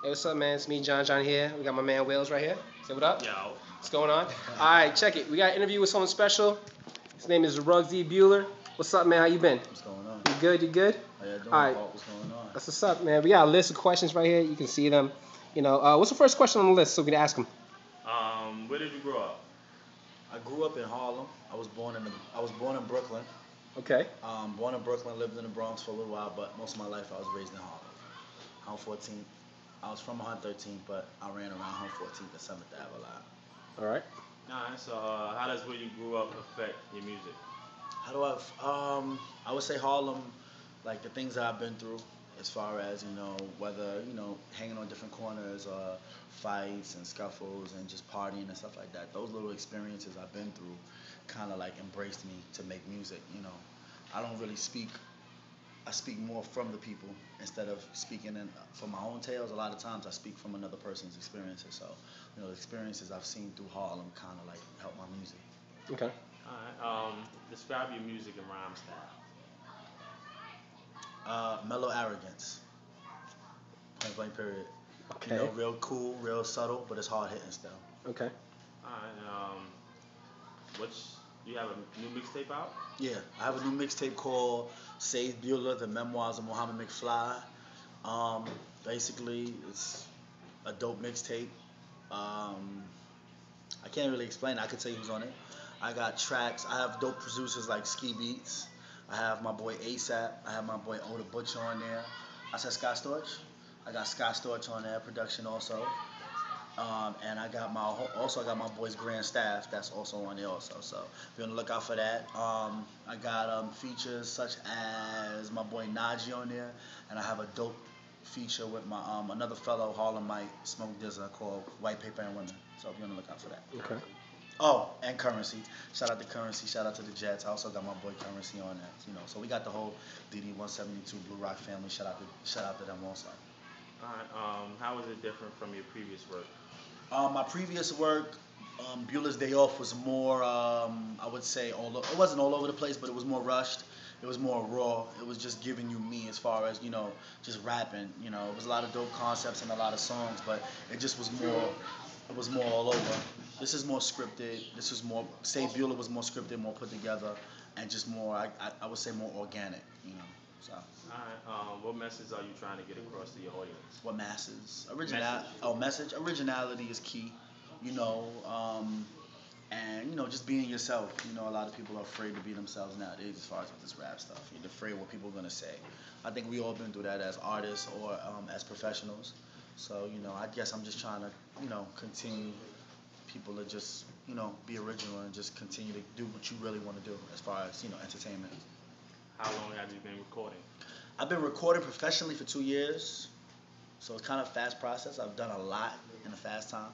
Hey, what's up, man? It's me, John here. We got my man Wills right here. Say what up? Yo. What's going on? All right, check it. We got an interview with someone special. His name is Rugz Bewler. What's up, man? How you been? What's going on? You good? You good? How you doing, All right. Paul? What's going on? That's what's up, man. We got a list of questions right here. You can see them. What's the first question on the list so we can ask him? Where did you grow up? I grew up in Harlem. I was born in Brooklyn. Okay. Born in Brooklyn, lived in the Bronx for a little while, but most of my life I was raised in Harlem. Home 14th. I was from 113th, but I ran around Home 14th and 7th Ave a lot. All right. Nice. So, how does where you grew up affect your music? How do I would say Harlem, like the things that I've been through, as far as, whether, hanging on different corners or fights and scuffles and just partying and stuff like that. Those little experiences I've been through kind of like embraced me to make music. I don't really speak. I speak more from the people instead of speaking from my own tales. A lot of times I speak from another person's experiences. So, the experiences I've seen through Harlem kind of like help my music. Okay. All right. Describe your music and rhyme style. Mellow arrogance. Point blank period. Okay. Real cool, real subtle, but it's hard hitting still. Okay. All right. You have a new mixtape out? Yeah, I have a new mixtape called Save Bewler, The Memoirs of Muhammad McFly. Basically, it's a dope mixtape. I can't really explain it. I can tell you who's on it. I got tracks. I have dope producers like Ski Beats. I have my boy ASAP. I have my boy Oda Butcher on there. I said Scott Storch. I got Scott Storch on there, production also. And I got my boys Grand Staff that's also on there also. So be on the lookout for that. I got features such as my boy Najee on there, and I have a dope feature with my another fellow Harlemite Smoke Dizza called White Paper and Women. So be on the lookout for that. Okay. Oh, and Currency. Shout out to Currency. Shout out to the Jets. I also got my boy Currency on that. So we got the whole DD172 Blue Rock family. Shout out to them also. All right. How is it different from your previous work? My previous work, Beulah's Day Off, was more, I would say, it wasn't all over the place, but it was more rushed. It was more raw. It was just giving you me as far as, just rapping. It was a lot of dope concepts and a lot of songs, but it just was more, it was more all over. This is more scripted. This is more, say Bewler was more scripted, more put together, and just more, I would say more organic. So. All right. What message are you trying to get across to your audience? What masses? Message. Originality is key. And just being yourself. A lot of people are afraid to be themselves nowadays as far as with this rap stuff. You're afraid what people are gonna say. I think we all been through that as artists or as professionals. So I guess I'm just trying to continue people to just be original and just continue to do what you really want to do as far as entertainment. How long have you been recording? I've been recording professionally for 2 years, so it's kind of a fast process. I've done a lot in a fast time.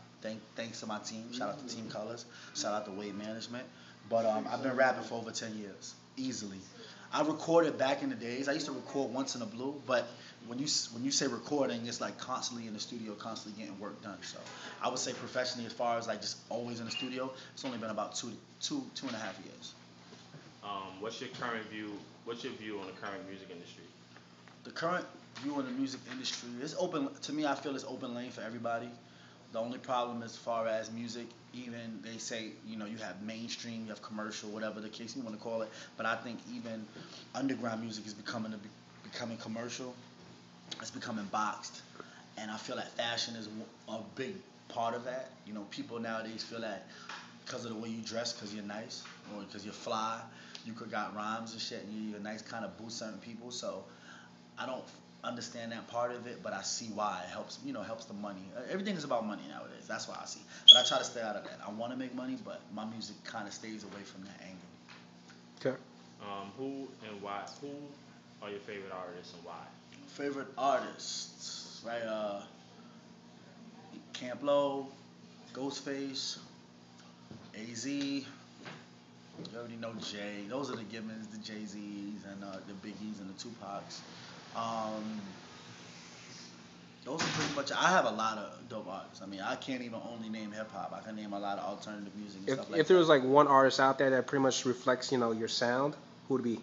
Thanks to my team. Shout out to Team Colors. Shout out to Wave Management. But I've been rapping for over 10 years, easily. I recorded back in the days. I used to record once in a blue, but when you say recording, it's like constantly in the studio, constantly getting work done. So I would say professionally, as far as like just always in the studio, it's only been about two and a half years. What's your view on the current music industry? The current view on the music industry is open. To me, I feel it's open lane for everybody. The only problem as far as music, even they say, you have mainstream, you have commercial, whatever the case you want to call it. But I think even underground music is becoming commercial. It's becoming boxed. And I feel that fashion is a big part of that. People nowadays feel that because of the way you dress, because you're nice, or because you're fly, you could got rhymes and shit, and you're a nice kind of boost certain people. So I don't understand that part of it, but I see why it helps. Helps the money. Everything is about money nowadays. That's why I see. But I try to stay out of that. I want to make money, but my music kind of stays away from that angle. Okay. Who and why? Who are your favorite artists and why? Favorite artists, right? Camp Low, Ghostface, AZ. You already know Jay. Those are the givens, the Jay-Z's and the Biggies and the Tupacs. Those are pretty much. I have a lot of dope artists. I mean, I can't even only name hip hop. I can name a lot of alternative music and stuff like that. If there was like one artist out there that pretty much reflects, your sound, who would it be?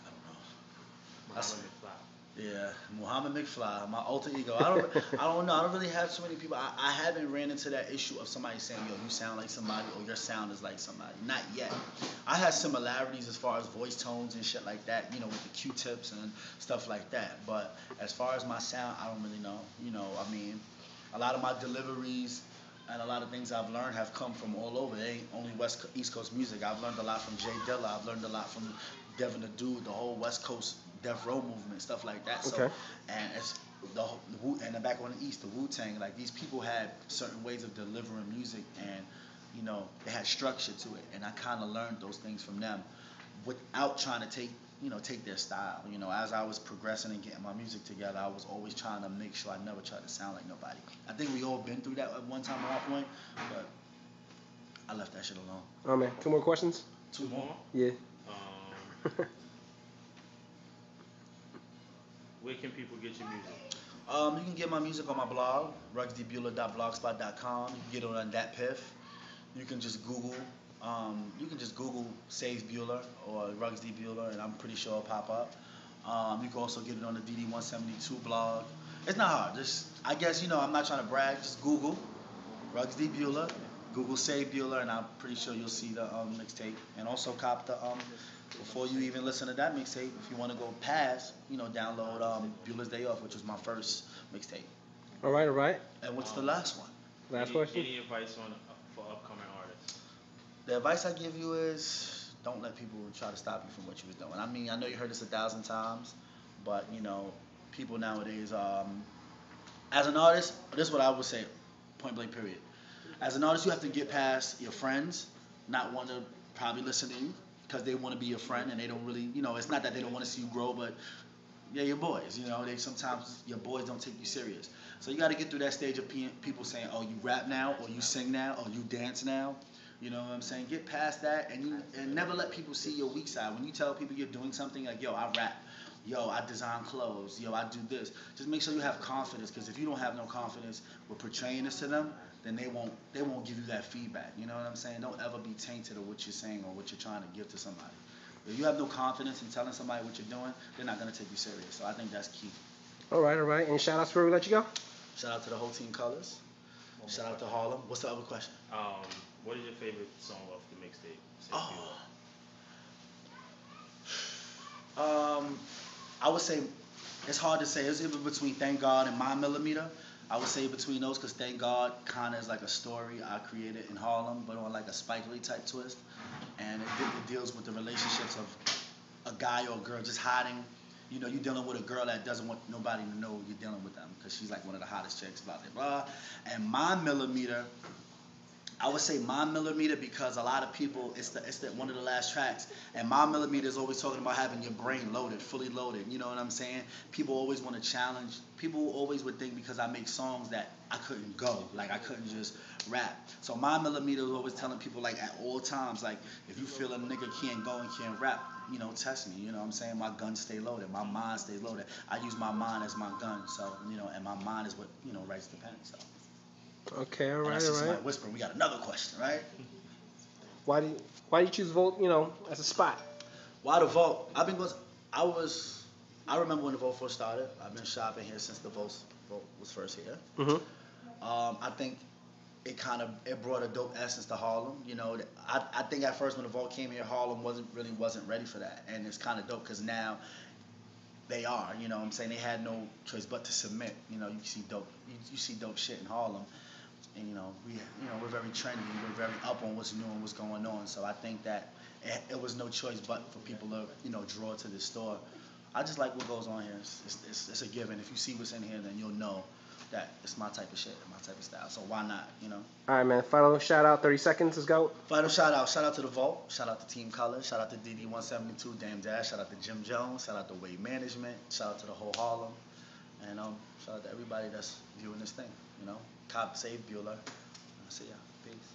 I don't know. Muhammad McFly. Yeah, Muhammad McFly, my alter ego. I don't know. I don't really have so many people. I haven't ran into that issue of somebody saying, "Yo, you sound like somebody," or "Your sound is like somebody." Not yet. I had similarities as far as voice tones and shit like that. You know, with the Q-tips and stuff like that. But as far as my sound, I don't really know. You know, I mean, a lot of my deliveries and a lot of things I've learned have come from all over. It ain't only East Coast music. I've learned a lot from Jay Dilla. I've learned a lot from Devin the Dude, the whole West Coast Death Row movement, stuff like that. So, Okay. and it's the Wu, and then back on the East, the Wu Tang. Like these people had certain ways of delivering music, and you know they had structure to it. And I kind of learned those things from them, without trying to take their style. You know, as I was progressing and getting my music together, I was always trying to make sure I never tried to sound like nobody. I think we all been through that at one time or one point, but I left that shit alone. Oh man, two more questions. Two more. Yeah. Um, where can people get your music? You can get my music on my blog, rugsdbewler.blogspot.com. You can get it on that piff. You can just Google. You can just Google Save Bewler or Rugz D Bewler, and I'm pretty sure it'll pop up. You can also get it on the DD172 blog. It's not hard. Just I guess I'm not trying to brag. Just Google Rugz D Bewler, Google Save Bewler, and I'm pretty sure you'll see the mixtape. And also cop the before you even listen to that mixtape, if you want to go past, download Bewler's Day Off, which was my first mixtape. All right, all right. And what's the last one? Last any, question. Any advice on for upcoming artists? The advice I give you is don't let people try to stop you from what you were doing. I mean, I know you heard this 1,000 times, but people nowadays, as an artist, this is what I would say, point blank period. As an artist, you have to get past your friends, not want to probably listen to you because they want to be your friend and they don't really, it's not that they don't want to see you grow, but yeah, your boys, they sometimes your boys don't take you serious. So you got to get through that stage of people saying, "Oh, you rap now, or you sing now, or you dance now." You know what I'm saying? Get past that and never let people see your weak side. When you tell people you're doing something like, "Yo, I rap. Yo, I design clothes. Yo, I do this." Just make sure you have confidence, because if you don't have no confidence with portraying this to them, then they won't give you that feedback. You know what I'm saying? Don't ever be tainted of what you're saying or what you're trying to give to somebody. If you have no confidence in telling somebody what you're doing, they're not gonna take you serious. So I think that's key. All right, all right. Any shout outs before we let you go? Shout out to the whole team Colors. Shout out to Harlem. What's the other question? What is your favorite song off the mixtape? I would say it's hard to say. It's either between Thank God and My Millimeter. I would say between those, because Thank God kind of is like a story I created in Harlem, but on like a Spike Lee type twist, and it deals with the relationships of a guy or a girl just hiding. You're dealing with a girl that doesn't want nobody to know you're dealing with them because she's like one of the hottest chicks, blah blah blah. And My Millimeter, I would say My Millimeter because a lot of people, it's the one of the last tracks, and My Millimeter is always talking about having your brain loaded, fully loaded. You know what I'm saying? People always want to challenge. People always would think because I make songs that I couldn't go, like I couldn't just rap. So My Millimeter is always telling people, like, at all times, like, if you feel a nigga can't go and can't rap, test me. You know what I'm saying? My guns stay loaded. My mind stays loaded. I use my mind as my gun. So, and my mind is what, writes the pen. So. Okay, all And I right, see all somebody right. whispering. We got another question, right? Why do you choose Volt, as a spot? Why the Vault? I remember when the Vault first started. I've been shopping here since the Vault was first here. Mm-hmm. I think it brought a dope essence to Harlem. I think at first when the Vault came here, Harlem wasn't ready for that, and it's kind of dope because now they are. You know what I'm saying? They had no choice but to submit. You see dope shit in Harlem, and we're very trendy. We're very up on what's new and what's going on. So I think that it was no choice but for people to draw to this store. I just like what goes on here. It's a given. If you see what's in here, then you'll know that it's my type of shit, my type of style. So why not? All right, man. Final shout out, 30 seconds. Let's go. Final shout out to the Vault. Shout out to Team Colors. Shout out to DD172, Dame Dash. Shout out to Jim Jones. Shout out to Wade Management. Shout out to the whole Harlem. And shout out to everybody that's viewing this thing. Cop Save Bewler. See ya. Peace.